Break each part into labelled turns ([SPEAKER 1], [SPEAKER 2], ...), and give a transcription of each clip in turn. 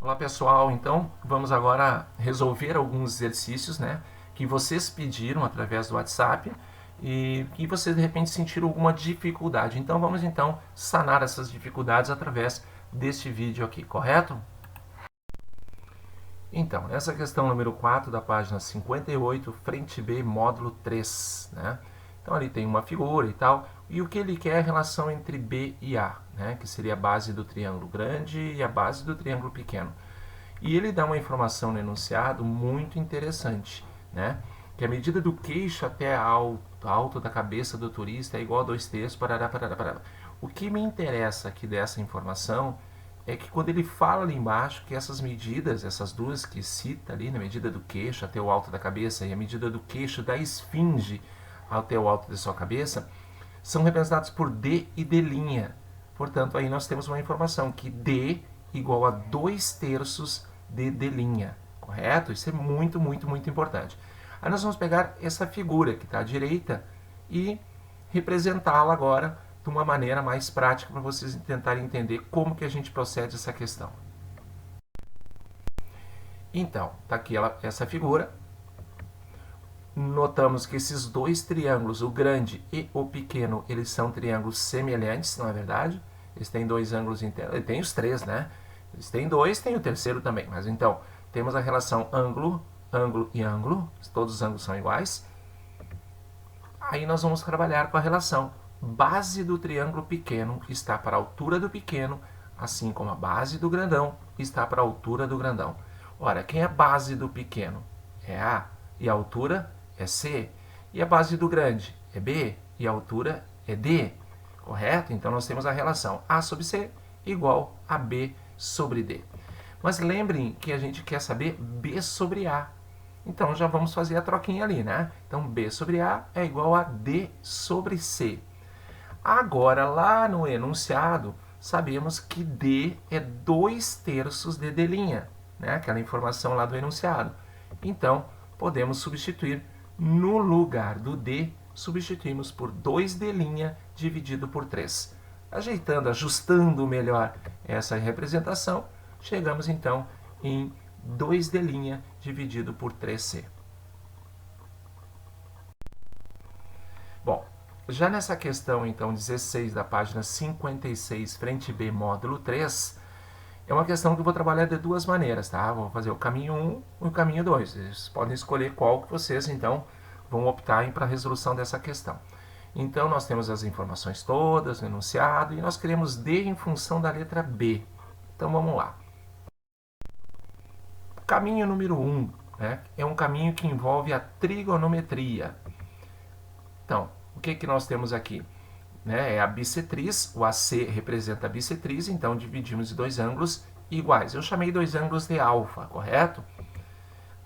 [SPEAKER 1] Olá pessoal, então vamos agora resolver alguns exercícios, né, que vocês pediram através do WhatsApp e que vocês de repente sentiram alguma dificuldade. Então vamos então sanar essas dificuldades através deste vídeo aqui, correto? Então, nessa questão número 4 da página 58, frente B, módulo 3, né? Então ali tem uma figura e tal, e o que ele quer é a relação entre B e A, né, que seria a base do triângulo grande e a base do triângulo pequeno. E ele dá uma informação no enunciado muito interessante, né? Que a medida do queixo até alto da cabeça do turista é igual a 2/3, parará, parará, parará. O que me interessa aqui dessa informação é que quando ele fala ali embaixo que essas medidas, essas duas que cita ali, na medida do queixo até o alto da cabeça e a medida do queixo da esfinge até o alto da sua cabeça, são representados por D e D'. Portanto, aí nós temos uma informação que D igual a 2/3 de D', correto? Isso é muito, muito, muito importante. Aí nós vamos pegar essa figura que está à direita e representá-la agora de uma maneira mais prática para vocês tentarem entender como que a gente procede essa questão. Então, está aqui essa figura. Notamos que esses dois triângulos, o grande e o pequeno, eles são triângulos semelhantes, não é verdade? Eles têm dois ângulos internos, tem os três, né? Eles têm dois, tem o terceiro também. Mas então, temos a relação ângulo, ângulo e ângulo, todos os ângulos são iguais. Aí nós vamos trabalhar com a relação base do triângulo pequeno está para a altura do pequeno, assim como a base do grandão está para a altura do grandão. Ora, quem é a base do pequeno? É A, e a altura é C. E a base do grande é B, e a altura é D. Correto? Então nós temos a relação A sobre C igual a B sobre D. Mas lembrem que a gente quer saber B sobre A. Então já vamos fazer a troquinha ali, né? Então B sobre A é igual a D sobre C. Agora, lá no enunciado, sabemos que D é 2/3 de D', né? Aquela informação lá do enunciado. Então, podemos substituir no lugar do D, substituímos por 2D' dividido por 3. Ajeitando, ajustando melhor essa representação, chegamos então em 2D' dividido por 3C. Bom, já nessa questão, então, 16 da página 56, frente B, módulo 3, é uma questão que eu vou trabalhar de duas maneiras, tá? Vou fazer o caminho 1 e o caminho 2. Vocês podem escolher qual que vocês, então, vão optar para a resolução dessa questão. Então, nós temos as informações todas no enunciado e nós queremos D em função da letra B. Então, vamos lá. Caminho número 1, né, é um caminho que envolve a trigonometria. Então, o que nós temos aqui? É a bissetriz, o AC representa a bissetriz, então dividimos em dois ângulos iguais. Eu chamei dois ângulos de alfa, correto?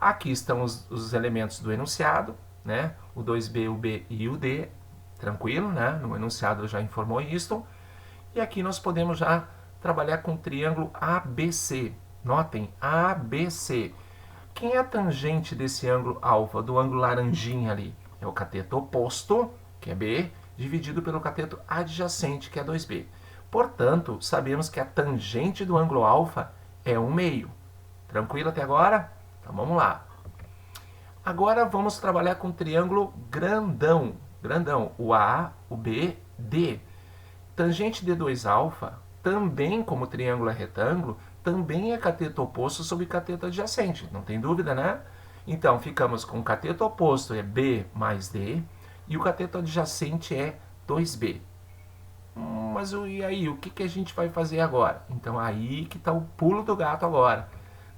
[SPEAKER 1] Aqui estão os elementos do enunciado, né? O 2B, o B e o D, tranquilo, né? No enunciado já informou isso. E aqui nós podemos já trabalhar com o triângulo ABC. Notem, ABC. Quem é a tangente desse ângulo alfa, do ângulo laranjinha ali? É o cateto oposto, que é B, dividido pelo cateto adjacente, que é 2B. Portanto, sabemos que a tangente do ângulo alfa é 1/2. Tranquilo até agora? Então vamos lá. Agora vamos trabalhar com o triângulo grandão. Grandão, o A, o B, D. Tangente de 2α, também como o triângulo é retângulo, também é cateto oposto sobre cateto adjacente. Não tem dúvida, né? Então, ficamos com o cateto oposto é B mais D e o cateto adjacente é 2B. Mas e aí, o que a gente vai fazer agora? Então, aí que está o pulo do gato agora.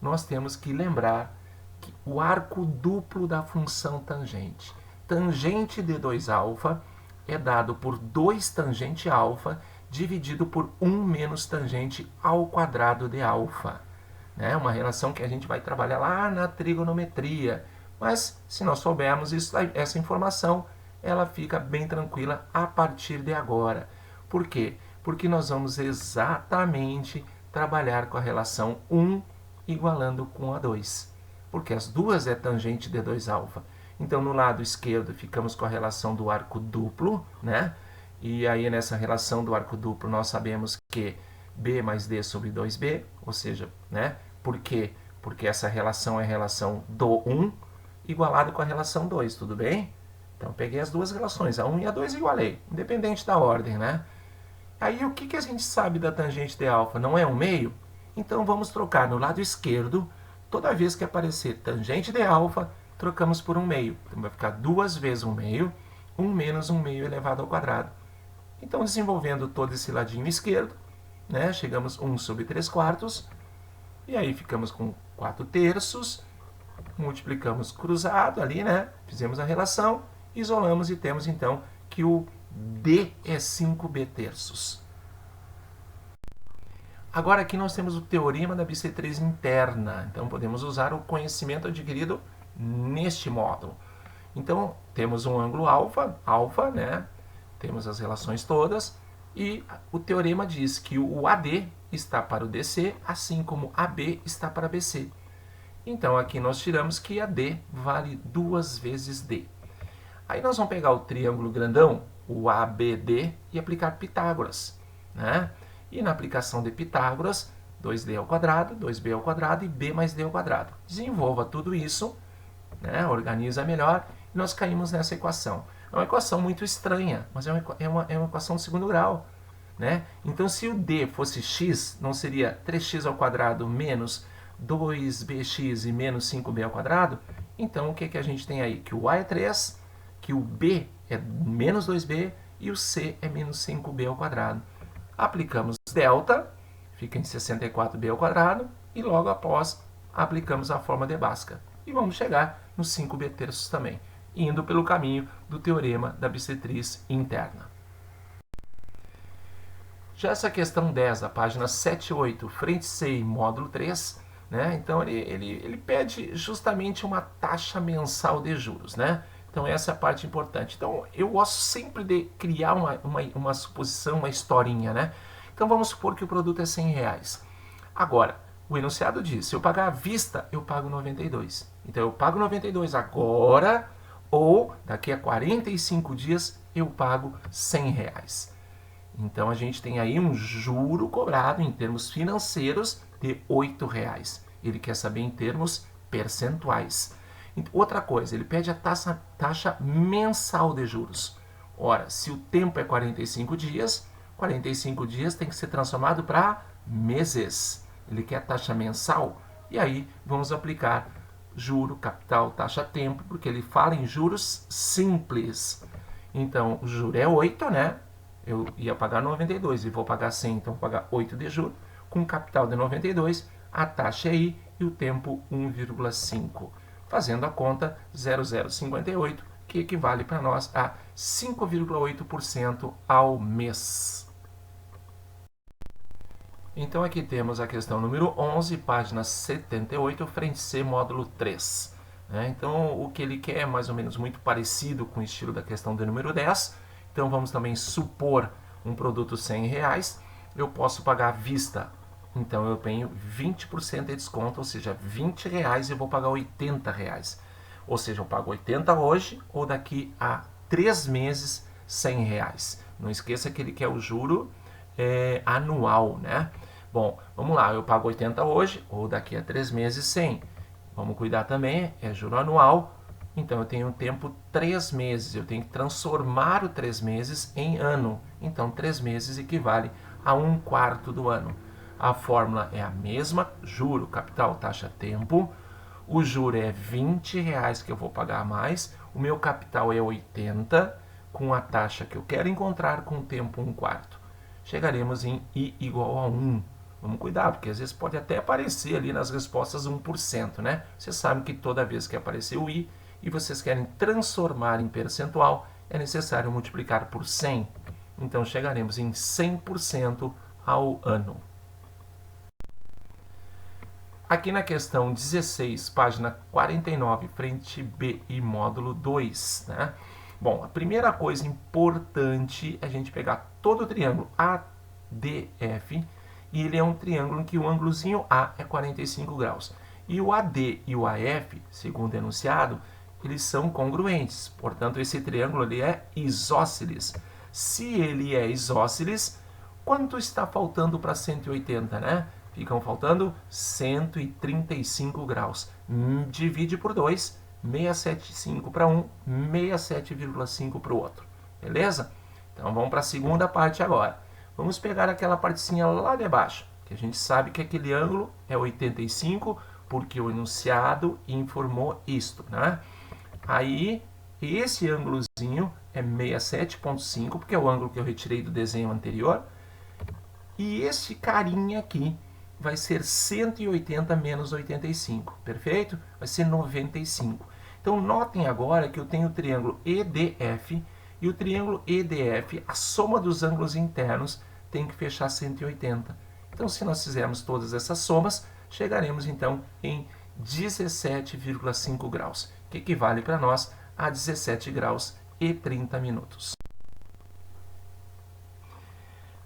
[SPEAKER 1] Nós temos que lembrar que o arco duplo da função tangente. Tangente de 2α é dado por 2 tangente alfa dividido por 1 menos tangente ao quadrado de alfa. Né? Uma relação que a gente vai trabalhar lá na trigonometria. Mas se nós soubermos isso, essa informação, ela fica bem tranquila a partir de agora. Por quê? Porque nós vamos exatamente trabalhar com a relação 1 igualando com a 2. Porque as duas é tangente de 2α. Então, no lado esquerdo, ficamos com a relação do arco duplo, né? E aí, nessa relação do arco duplo, nós sabemos que B mais D sobre 2B, ou seja, né, Por quê? Porque essa relação é a relação do 1 igualado com a relação 2, tudo bem? Então, peguei as duas relações, a 1 e a 2 igualei, independente da ordem, né? Aí, o que a gente sabe da tangente de alfa? Não é 1/2? Então, vamos trocar no lado esquerdo, toda vez que aparecer tangente de alfa, trocamos por 1/2. Então, vai ficar 2 vezes 1/2, 1 menos 1/2 elevado ao quadrado. Então, desenvolvendo todo esse ladinho esquerdo, né, chegamos 1 sobre 3/4, e aí ficamos com 4/3, multiplicamos cruzado ali, né, fizemos a relação, isolamos e temos então que o D é 5/3. Agora aqui nós temos o teorema da bissetriz interna, então podemos usar o conhecimento adquirido neste módulo. Então temos um ângulo alfa, né, temos as relações todas, e o teorema diz que o AD está para o DC, assim como AB está para BC. Então aqui nós tiramos que AD vale 2 vezes D. Aí nós vamos pegar o triângulo grandão, o ABD, e aplicar Pitágoras, né? E na aplicação de Pitágoras, 2D ao quadrado, 2B ao quadrado e B mais D ao quadrado. Desenvolva tudo isso, né? Organiza melhor, e nós caímos nessa equação. É uma equação muito estranha, mas é uma equação de segundo grau, né? Então, se o D fosse x, não seria 3x ao quadrado menos 2bx e menos 5b ao quadrado? Então, o que a gente tem aí? Que o A é 3, que o B é menos 2b e o C é menos 5b ao quadrado. Aplicamos delta, fica em 64b ao quadrado, e logo após aplicamos a forma de Bhaskara. E vamos chegar no 5b terços também, indo pelo caminho do teorema da bissetriz interna. Já essa questão 10, a página 7 e 8, frente C, módulo 3, né? Então ele pede justamente uma taxa mensal de juros, né? Então essa é a parte importante. Então eu gosto sempre de criar uma suposição, uma historinha, né? Então vamos supor que o produto é 100 reais. Agora, o enunciado diz, se eu pagar à vista, eu pago 92. Então eu pago 92 agora, ou daqui a 45 dias eu pago 100 reais. Então a gente tem aí um juro cobrado em termos financeiros de 8 reais. Ele quer saber em termos percentuais. Outra coisa, ele pede a taxa mensal de juros. Ora, se o tempo é 45 dias tem que ser transformado para meses. Ele quer a taxa mensal, e aí vamos aplicar juro, capital, taxa, tempo, porque ele fala em juros simples. Então, o juro é 8, né? Eu ia pagar 92 e vou pagar 100, então vou pagar 8 de juro. Com capital de 92, a taxa é I e o tempo 1,5. Fazendo a conta 0,058, que equivale para nós a 5,8% ao mês. Então aqui temos a questão número 11, página 78, frente C, módulo 3. Então o que ele quer é mais ou menos muito parecido com o estilo da questão do número 10. Então vamos também supor um produto 100 reais. Eu posso pagar à vista. Então eu tenho 20% de desconto, ou seja, 20 reais e eu vou pagar 80 reais. Ou seja, eu pago 80 hoje ou daqui a 3 meses 100 reais. Não esqueça que ele quer o juro anual, né? Bom, vamos lá, eu pago 80 hoje ou daqui a 3 meses 100. Vamos cuidar também, é juro anual. Então eu tenho um tempo 3 meses, eu tenho que transformar o 3 meses em ano. Então 3 meses equivale a 1/4 do ano. A fórmula é a mesma, juro, capital, taxa, tempo. O juro é 20 reais que eu vou pagar a mais. O meu capital é 80, com a taxa que eu quero encontrar com o tempo 1/4. Chegaremos em I igual a 1. Vamos cuidar, porque às vezes pode até aparecer ali nas respostas 1%, né? Vocês sabem que toda vez que aparecer o I e vocês querem transformar em percentual, é necessário multiplicar por 100. Então chegaremos em 100% ao ano. Aqui na questão 16, página 49, frente B e módulo 2, né? Bom, a primeira coisa importante é a gente pegar todo o triângulo ADF, e ele é um triângulo em que o ângulozinho A é 45 graus. E o AD e o AF, segundo o enunciado, eles são congruentes. Portanto, esse triângulo ali é isósceles. Se ele é isósceles, quanto está faltando para 180, né? Ficam faltando 135 graus. Divide por 2, 675 para um, 67,5 para o outro. Beleza? Então vamos para a segunda parte agora. Vamos pegar aquela partezinha lá de baixo, que a gente sabe que aquele ângulo é 85, porque o enunciado informou isto, né? Aí, esse ângulozinho é 67,5, porque é o ângulo que eu retirei do desenho anterior. E esse carinha aqui vai ser 180 menos 85, perfeito? Vai ser 95. Então, notem agora que eu tenho o triângulo EDF, e o triângulo EDF, a soma dos ângulos internos, tem que fechar 180. Então, se nós fizermos todas essas somas, chegaremos então em 17,5 graus, que equivale para nós a 17 graus e 30 minutos.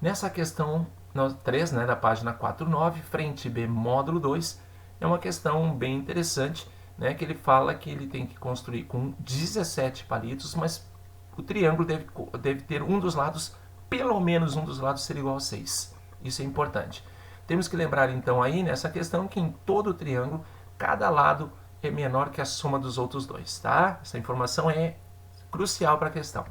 [SPEAKER 1] Nessa questão 3, né, da página 49, frente B, módulo 2, é uma questão bem interessante, né, que ele fala que ele tem que construir com 17 palitos, mas o triângulo deve ter um dos lados, pelo menos um dos lados ser igual a 6. Isso é importante. Temos que lembrar então aí nessa questão que em todo o triângulo, cada lado é menor que a soma dos outros dois, tá? Essa informação é crucial para a questão.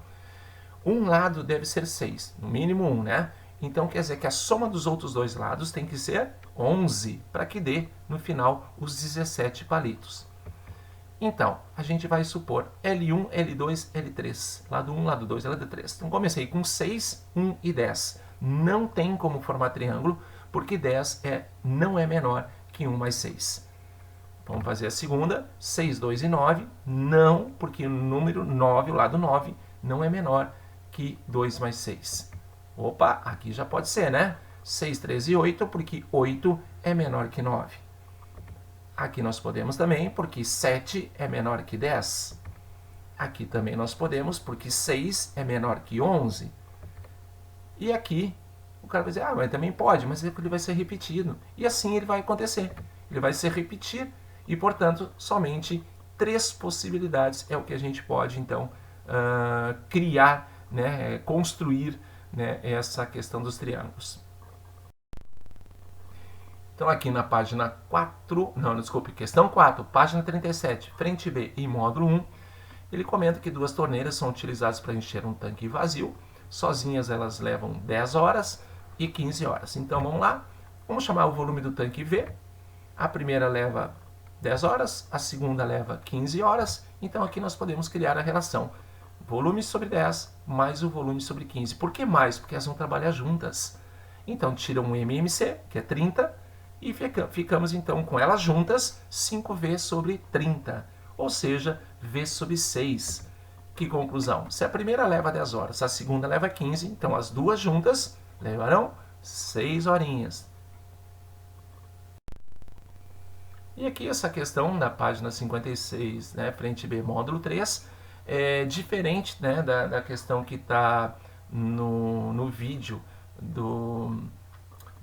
[SPEAKER 1] Um lado deve ser 6, no mínimo 1, né? Então quer dizer que a soma dos outros dois lados tem que ser 11, para que dê, no final, os 17 palitos. Então, a gente vai supor L1, L2, L3. Lado 1, lado 2, lado 3. Então, comecei com 6, 1 e 10. Não tem como formar triângulo, porque 10 não é menor que 1 mais 6. Vamos fazer a segunda. 6, 2 e 9. Não, porque o número 9, o lado 9, não é menor que 2 mais 6. Opa, aqui já pode ser, né? 6, 3 e 8, porque 8 é menor que 9. Aqui nós podemos também, porque 7 é menor que 10. Aqui também nós podemos, porque 6 é menor que 11. E aqui, o cara vai dizer, mas também pode, mas ele vai ser repetido. E assim ele vai acontecer. Ele vai se repetir e, portanto, somente 3 possibilidades é o que a gente pode, então, criar, né, construir, né, essa questão dos triângulos. Então, aqui na página 4, questão 4, página 37, frente B e módulo 1, ele comenta que 2 torneiras são utilizadas para encher um tanque vazio. Sozinhas elas levam 10 horas e 15 horas. Então, vamos lá. Vamos chamar o volume do tanque V. A primeira leva 10 horas, a segunda leva 15 horas. Então, aqui nós podemos criar a relação volume sobre 10 mais o volume sobre 15. Por que mais? Porque elas vão trabalhar juntas. Então, tira um MMC, que é 30, e ficamos então com elas juntas, 5V sobre 30, ou seja, V sobre 6. Que conclusão? Se a primeira leva 10 horas, a segunda leva 15, então as duas juntas levarão 6 horinhas. E aqui essa questão na página 56, né, frente B, módulo 3, é diferente, né, da questão que está no vídeo do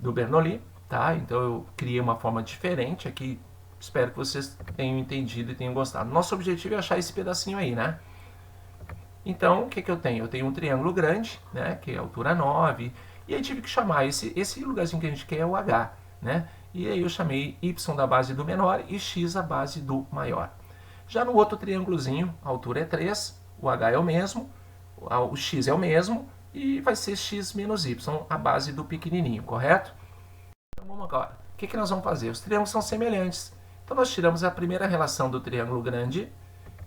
[SPEAKER 1] Bernoulli. Tá? Então eu criei uma forma diferente aqui, espero que vocês tenham entendido e tenham gostado. Nosso objetivo é achar esse pedacinho aí, né? Então, o que eu tenho? Eu tenho um triângulo grande, né, que é a altura 9, e aí tive que chamar esse lugarzinho que a gente quer é o H, né? E aí eu chamei Y da base do menor e X a base do maior. Já no outro triângulozinho, a altura é 3, o H é o mesmo, o X é o mesmo, e vai ser X menos Y, a base do pequenininho, correto? Então vamos agora. O que nós vamos fazer? Os triângulos são semelhantes. Então nós tiramos a primeira relação do triângulo grande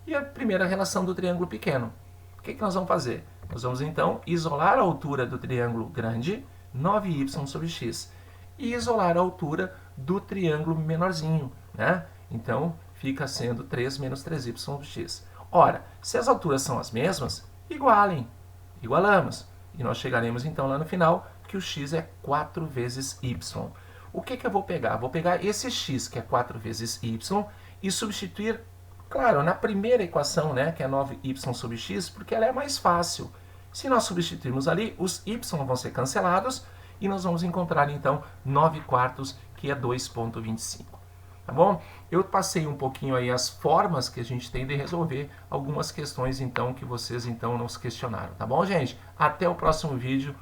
[SPEAKER 1] e a primeira relação do triângulo pequeno. O que nós vamos fazer? Nós vamos então isolar a altura do triângulo grande, 9y sobre x, e isolar a altura do triângulo menorzinho, né? Então fica sendo 3 menos 3y sobre x. Ora, se as alturas são as mesmas, igualamos. E nós chegaremos então lá no final que o x é 4 vezes y. O que eu vou pegar? Vou pegar esse x, que é 4 vezes y, e substituir, claro, na primeira equação, né, que é 9y sobre x, porque ela é mais fácil. Se nós substituirmos ali, os y vão ser cancelados, e nós vamos encontrar, então, 9 quartos, que é 2,25. Tá bom? Eu passei um pouquinho aí as formas que a gente tem de resolver algumas questões, então, que vocês, então, nos questionaram. Tá bom, gente? Até o próximo vídeo.